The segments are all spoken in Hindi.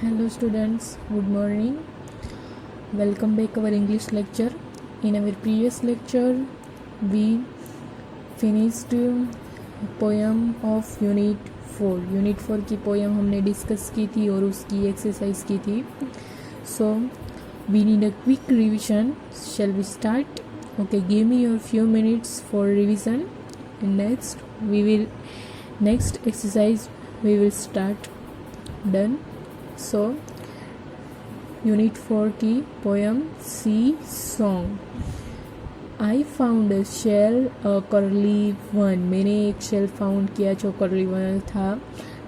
Hello students, good morning. Welcome back our English lecture. In our previous lecture, we finished poem of Unit 4. Unit 4 की poem हमने discuss की थी और उसकी exercise की थी. So, we need a quick revision. Shall we start? Okay, give me your few minutes for revision. And next exercise we will start. Done. So, Unit 4 की poem Sea Song. I found a shell, a curly one. मैंने एक shell found किया जो curly one था.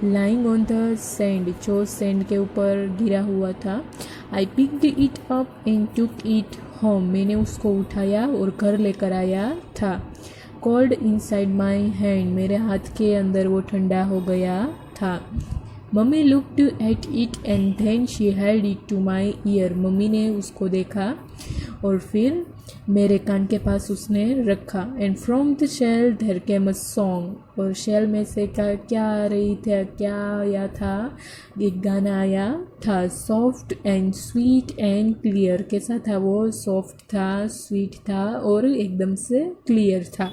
Lying on the sand, जो sand के ऊपर गिरा हुआ था. I picked it up and took it home. मैंने उसको उठाया और घर लेकर आया था. Cold inside my hand, मेरे हाथ के अंदर वो ठंडा हो गया था. Mummy looked at it and then she held it to my ear. Mummy ने उसको देखा और फिर मेरे कान के पास उसने रखा. And from the shell there came a song. और shell में से क्या आ रही थी, क्या आया था, एक गाना आया था. Soft and sweet and clear. कैसा था वो? Soft था, sweet था और एकदम से clear था.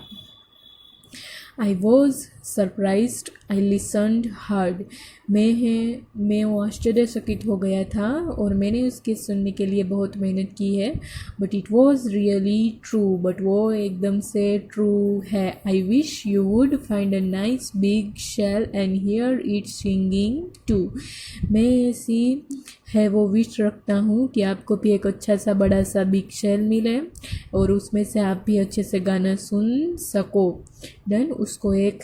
I was surprised. I listened hard. मैं वो आश्चर्यचकित हो गया था और मैंने उसके सुनने के लिए बहुत मेहनत की है. But it was really true. But वो एकदम से true है. I wish you would find a nice big shell and hear it singing too. मैं ऐसी है वो विश रखता हूँ कि आपको भी एक अच्छा सा बड़ा सा बिग शेल मिले और उसमें से आप भी अच्छे से गाना सुन सको. डन. उसको एक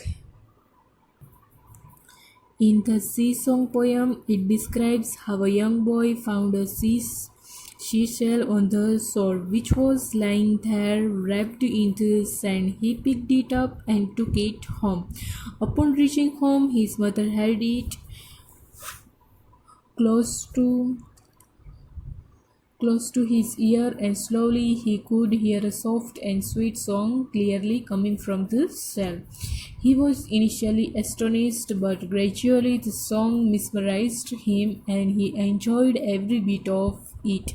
In the sea song poem, it describes how a young boy found a seashell on the shore, which was lying there wrapped in the sand. He picked it up and took it home. Upon reaching home, his mother held it close to his ear, and slowly he could hear a soft and sweet song clearly coming from the shell. He was initially astonished, but gradually the song mesmerized him and he enjoyed every bit of it.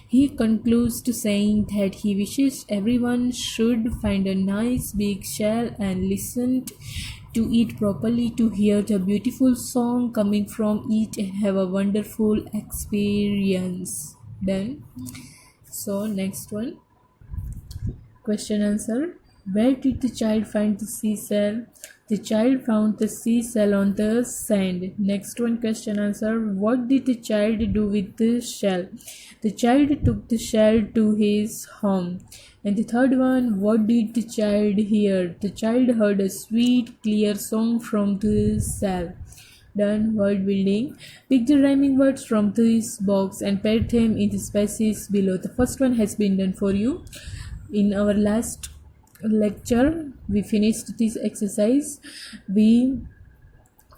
He concludes to saying that he wishes everyone should find a nice big shell and listen to it properly to hear the beautiful song coming from it and have a wonderful experience. Done. So next one, question answer. Where did the child find the seashell? The child found the seashell on the sand. Next one, question answer. What did the child do with the shell? The child took the shell to his home. And the third one, what did the child hear? The child heard a sweet, clear song from the shell. Done. Word building. Pick the rhyming words from this box and pair them in the spaces below. The first one has been done for you. In our last lecture, we finished this exercise. We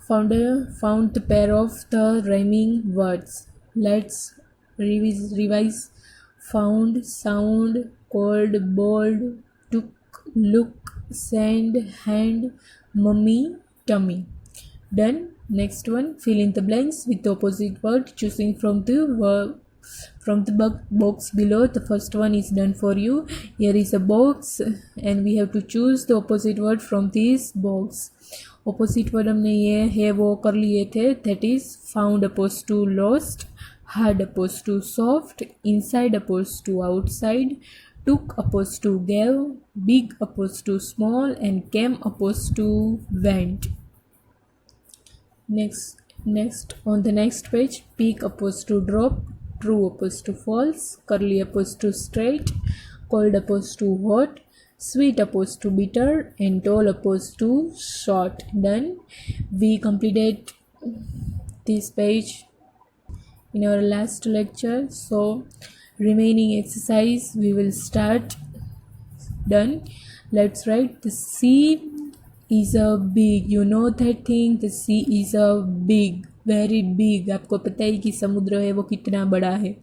found the pair of the rhyming words. Let's revise. Found, sound, cold, bold, took, look, sand, hand, mummy, tummy. Done. Next one, fill in the blanks with the opposite word choosing from the box below. The first one is done for you. Here is a box and we have to choose the opposite word from this box. Opposite word हमने ये है वो कर लिए थे. That is found opposed to lost, hard opposed to soft, inside opposed to outside, took opposed to gave, big opposed to small, and came opposed to went. Next on the next page, peak opposed to drop, true opposed to false, curly opposed to straight, cold opposed to hot, sweet opposed to bitter, and tall opposed to short. Done. We completed this page in our last lecture. So remaining exercise we will start. Done. Let's write. The sea is a big, you know that thing, the sea is a big, very big. आपको पता है कि समुद्र है वो कितना बड़ा है.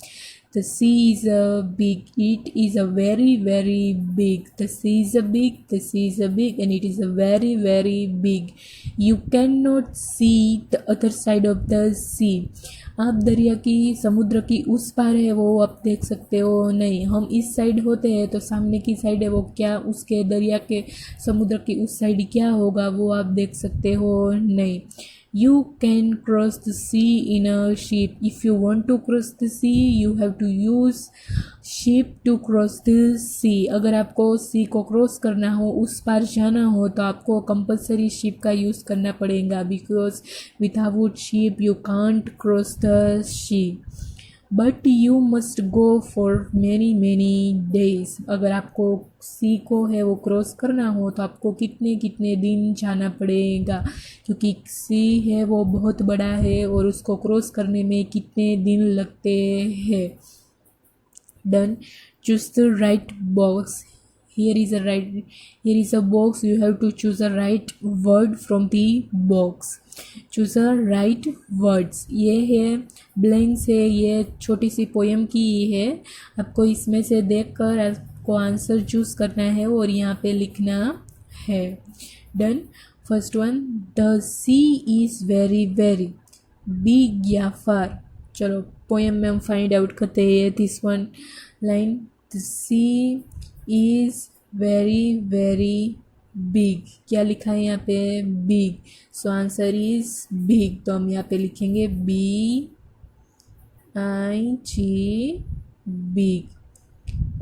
The sea is a big. It is a very very big. The sea is a big. The sea is a big, and it is a very very big. You cannot see the other side of the sea. आप दरिया की समुद्र की उस पार है वो आप देख सकते हो नहीं. हम इस साइड होते हैं तो सामने की साइड है वो क्या उसके दरिया के समुद्र की उस साइड क्या होगा वो आप देख सकते हो नहीं. You can cross the sea in a ship. If you want to cross the sea, you have to use ship to cross the sea. अगर आपको सी को क्रॉस करना हो उस पार जाना हो तो आपको कंपलसरी शिप का यूज़ करना पड़ेगा because without ship you can't cross the sea. But you must go for many many days. अगर आपको सी को है वो क्रॉस करना हो तो आपको कितने कितने दिन जाना पड़ेगा क्योंकि सी है वो बहुत बड़ा है और उसको क्रॉस करने में कितने दिन लगते हैं. Done. Choose the right box. Here is a box. You have to choose a right word from the box. Choose a right words. ये है ब्लैंक्स है, ये छोटी सी पोएम की है. आपको इसमें से देखकर आपको आंसर चूज करना है और यहाँ पे लिखना है. Done. First one. The sea is very very big या फार. चलो पोएम में हम फाइंड आउट करते हैं. This one line. The sea is very very big. क्या लिखा है यहाँ पे? Big. So answer is big. तो हम यहाँ पे लिखेंगे BIG. Big.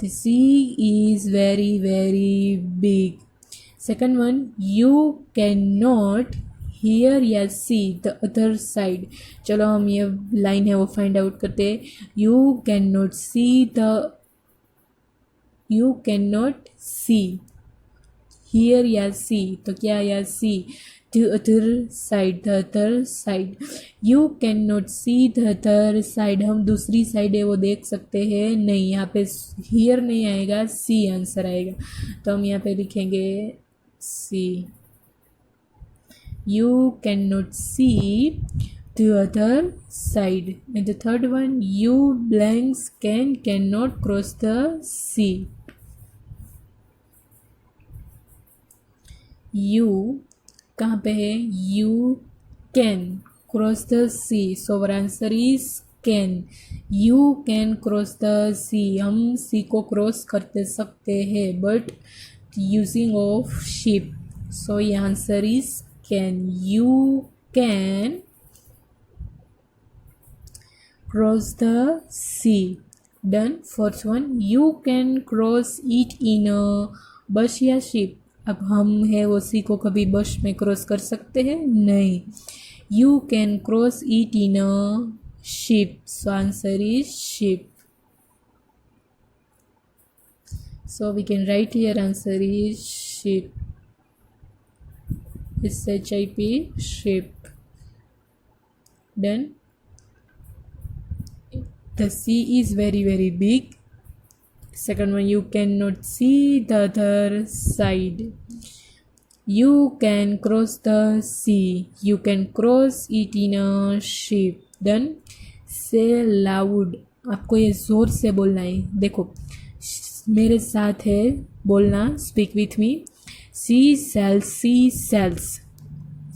The sea is very very big. Second one. You can not hear या सी द अदर साइड. चलो हम ये लाइन है वो फाइंड आउट करते हैं. You can not see here या सी. तो क्या या see the other side. You can not see the other side. हम दूसरी साइड है वो देख सकते हैं नहीं. यहाँ पे हियर नहीं आएगा, सी आंसर आएगा. तो हम यहाँ पे लिखेंगे C. You can not see the other side. And the third one, you blanks cannot cross the sea. You कहाँ पे है? You can cross the sea. So our answer is can. You can cross the sea. हम sea को क्रॉस करते सकते हैं but using of ship. So ये answer is can. You can cross the sea. Done. Fourth one. You can cross it in a bus या ship. अब हम है वो सी को कभी बस में क्रॉस कर सकते हैं नहीं. You can cross it in a ship. So answer is ship. So we can write here answer is ship. SHIP. Ship. Done. The sea is very very big. Second one, you cannot see the other side. You can cross the sea. You can cross it in a ship. Done. Say loud. आपको ये ज़ोर से बोलना है. देखो मेरे साथ है बोलना. Speak with me. She sells.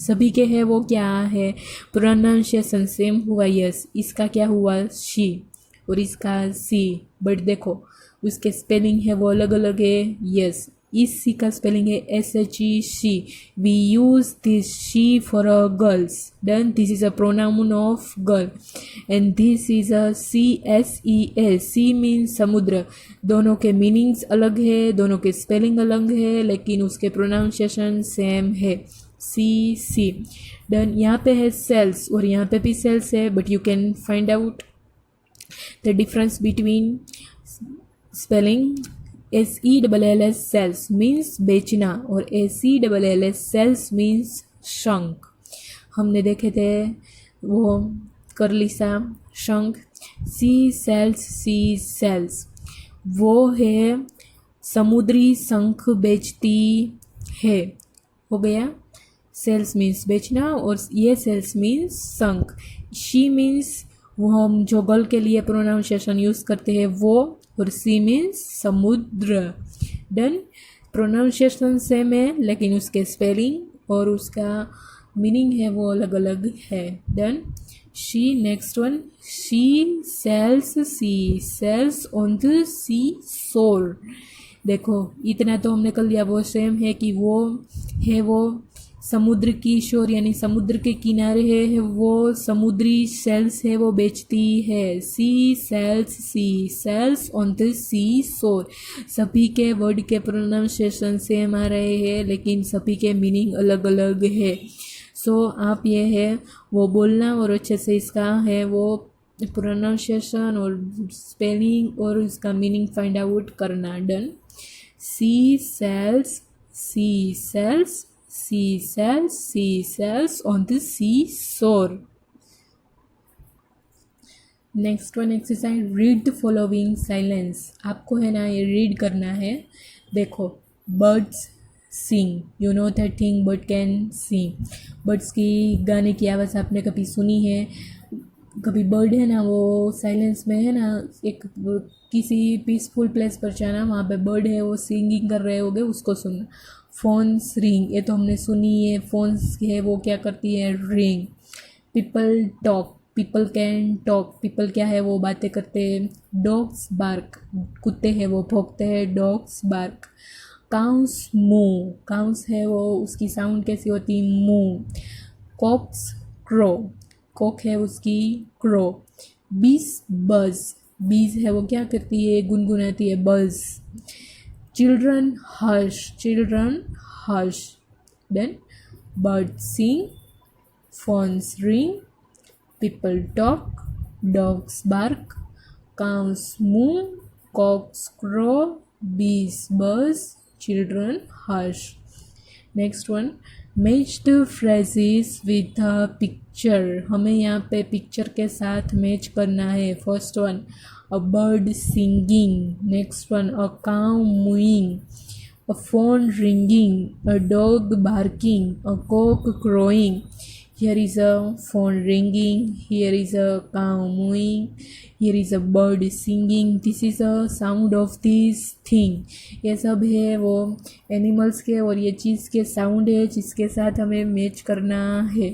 सभी के है वो क्या है? प्रोनाउंसिएशन सेम हुआ. यस. इसका क्या हुआ? शी और इसका सी. बट देखो उसके स्पेलिंग है वो अलग अलग है. यस. इस सी का स्पेलिंग है SHE she. We use this she for a girls. Done. This is a pronoun of girl and this is a CSEL. Sea means समुद्र. दोनों के मीनिंग्स अलग है, दोनों के स्पेलिंग अलग है लेकिन उसके प्रोनाउंसिएशन सेम है. सी. डन. यहाँ पे है सेल्स और यहाँ पे भी सेल्स है but you can find out the difference between spelling. SELLS sales means बेचना और SELLS सेल्स मीन्स शंख. हमने देखे थे वो करली सा शंख. सी सेल्स वो है समुद्री शंख बेचती है. हो गया. सेल्स मीन्स बेचना और ये सेल्स मीन्स शंख. शी मीन्स वो हम जो गर्ल के लिए प्रोनाउंसिएशन यूज़ करते हैं वो, और सी मीन्स समुद्र। डन। प्रोनाउंसिएशन सेम है लेकिन उसके स्पेलिंग और उसका मीनिंग है वो अलग अलग है। Done. She, next one, she sells on the sea shore. देखो इतना तो हमने कर लिया, वो सेम है कि वो है वो समुद्र की शोर यानी समुद्र के किनारे है वो समुद्री सेल्स है वो बेचती है। सी सेल्स ऑन द सी शोर। सभी के वर्ड के प्रोनाउंसिएशन सेम आ रहे हैं लेकिन सभी के मीनिंग अलग अलग है। सो आप ये है वो बोलना और अच्छे से इसका है वो प्रोनाउंसिएशन और स्पेलिंग और इसका मीनिंग फाइंड आउट करना। Done. Sea shells on the seashore. Next one exercise, read the following silence. आपको है ना ये रीड करना है। देखो, birds sing, you know that thing, bird can sing. Birds की गाने की आवाज़ आपने कभी सुनी है? कभी बर्ड है ना वो साइलेंस में है ना, एक किसी पीसफुल प्लेस पर जाना, वहाँ पे बर्ड है वो सिंगिंग कर रहे होगे, उसको सुनना। फोन्स रिंग, ये तो हमने सुनी है, फोन्स है वो क्या करती है, ring. People talk, people can talk, people क्या है वो बातें करते हैं। डॉग्स बार्क, कुत्ते हैं वो भौंकते हैं, डॉग्स बार्क। काउंस मू, काउंस है वो उसकी साउंड कैसी होती, मू। कॉक्स क्रो, कॉक है उसकी क्रो। बीस बज, बीज है वो क्या करती है, गुनगुनाती है, buzz. Children hush. Then bird sing, phones ring, people talk, dogs bark, cows moo, cocks crow, bees buzz, children hush. Next one, match the phrases with a picture. हमें यहाँ पे पिक्चर के साथ मैच करना है। First one, a bird singing. Next one, a cow mooing, a phone ringing, a dog barking, a cock crowing. Here is a phone ringing, here is a cow mooing, here is a bird singing. This is a sound of this thing. ये सब है वो एनिमल्स के और ये चीज़ के साउंड है जिसके साथ हमें मैच करना है।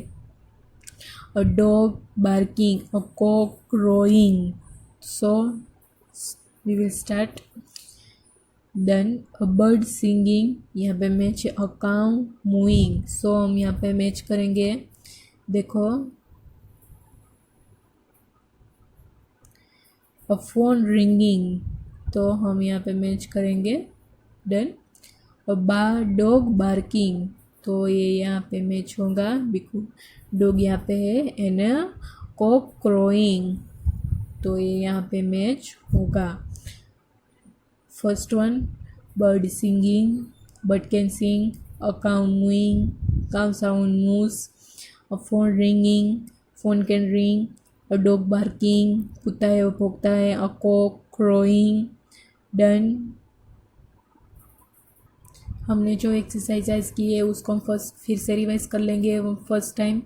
A dog barking, a cock crowing. So we will start. Then a bird singing, यहाँ पे मैच है। A cow mooing, so हम यहाँ पे मैच करेंगे। देखो, अ फोन रिंगिंग, तो हम यहाँ पे मैच करेंगे। देन डॉग बार्किंग, तो ये यहाँ पे मैच होगा, बिकॉज डॉग यहाँ पे है। एंड कॉक क्रोइंग, तो ये यहाँ पे मैच होगा। First one, bird singing, bird can sing, a cow mooing, cow sound moves, a phone ringing, phone can ring, a dog barking, कुत्ता है वो भौंकता है, a cock crowing. Done. हमने जो एक्सरसाइज की है उसको हम फिर से रिवाइज कर लेंगे फर्स्ट टाइम।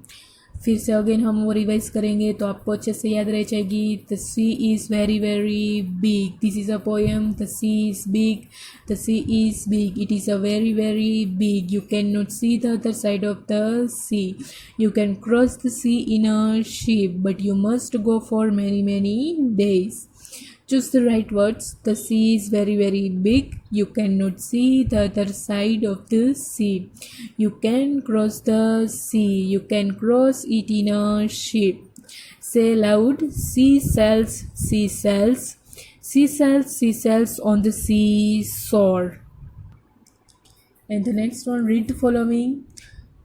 फिर से अगेन हम वो रिवाइज करेंगे तो आपको अच्छे से याद रह जाएगी। The sea is very very big, this is a poem. The sea is big, the sea is big, it is a very very big, you can not see the other side of the sea, you can cross the sea in a ship but you must go for many many days. Choose the right words. The sea is very very big. You cannot see the other side of the sea. You can cross the sea. You can cross it in a ship. Say loud, seashells, seashells, seashells, seashells on the seashore. And the next one, read the following.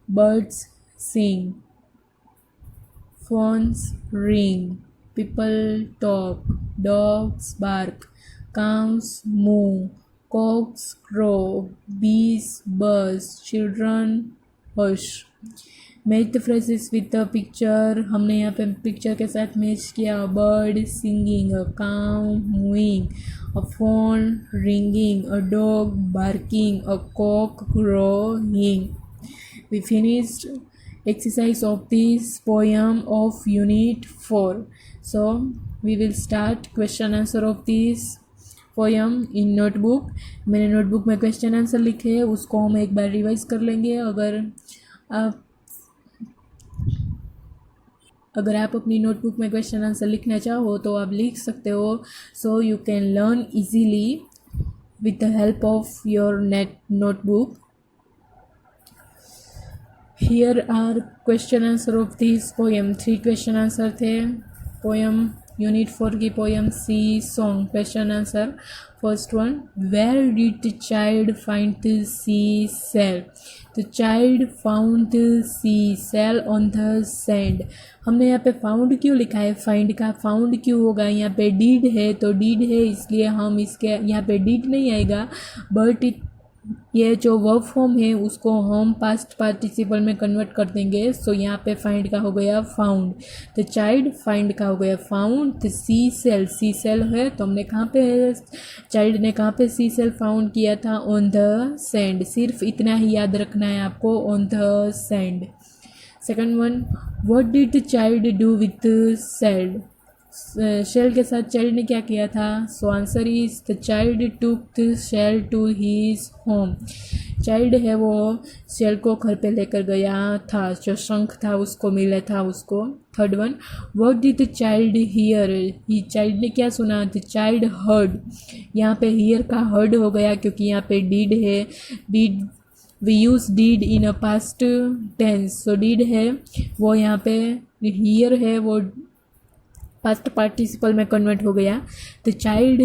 Birds sing, phones ring, people talk, dogs bark, cows moo, cocks crow, bees buzz, children hush. Match the phrases with the picture, हमने यहाँ पे पिक्चर के साथ मैच किया। Bird singing, a cow mooing, a phone ringing, a dog barking, a cock crowing. We finished exercise of this poem of unit 4. So we will start question answer of this poem in notebook. मैंने नोटबुक में क्वेश्चन आंसर लिखे हैं, उसको हम एक बार रिवाइज कर लेंगे. अगर आप अपनी नोटबुक में क्वेश्चन आंसर लिखना चाहो तो आप लिख सकते हो. So you can learn easily with the help of your notebook. Here are question answer of this poem. 3 question answer थे. पोयम यूनिट 4 की poem sea song. Question answer first one, where did the child find the sea shell. The child found the sea shell on the sand. हमने यहाँ पे फाउंड क्यों लिखा है, फाइंड का फाउंड क्यों होगा, यहाँ पे डीड है तो डीड है इसलिए हम इसके यहाँ पे डीड नहीं आएगा, बट ये जो वर्ब फॉर्म है उसको हम पास्ट पार्टिसिपल में कन्वर्ट कर देंगे. सो यहाँ पे फाइंड का हो गया फाउंड. द चाइल्ड फाइंड का हो गया फाउंड. द सी सेल है तो हमने कहाँ पे, चाइल्ड ने कहाँ पे सी सेल फाउंड किया था, ऑन द सैंड. सिर्फ इतना ही याद रखना है आपको, on the sand. Second one, what did the child do with the shell. Shell के साथ चाइल्ड ने क्या किया था. So answer is the child took the shell to his home. Child है वो शेल को घर पे लेकर गया था, जो शंख था उसको मिला था उसको. Third one, what did the child here. ये चाइल्ड ने क्या सुना. The child heard. यहाँ पे हियर का हर्ड हो गया क्योंकि यहाँ पे डीड है. Did we use did in a past tense. So did है वो यहाँ पे, हियर है वो पास्ट पार्टिसिपल में कन्वर्ट हो गया. The child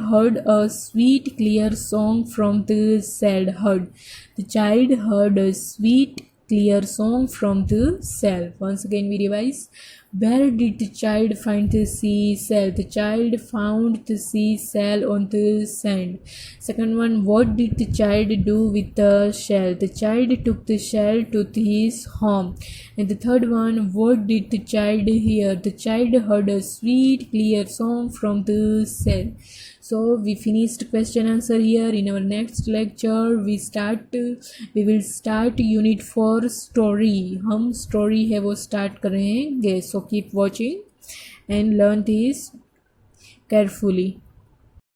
heard a sweet clear song from the shell. The child heard a sweet clear song from the cell. Once again we revise. Where did the child find the sea cell. The child found the sea cell on the sand. Second one, what did the child do with the shell. The child took the shell to his home. And the third one, what did the child hear. The child heard a sweet clear song from the cell. So we finished question answer here. In our next lecture we will start unit 4 story. हम story है वो start करेंगे. So keep watching and learn this carefully.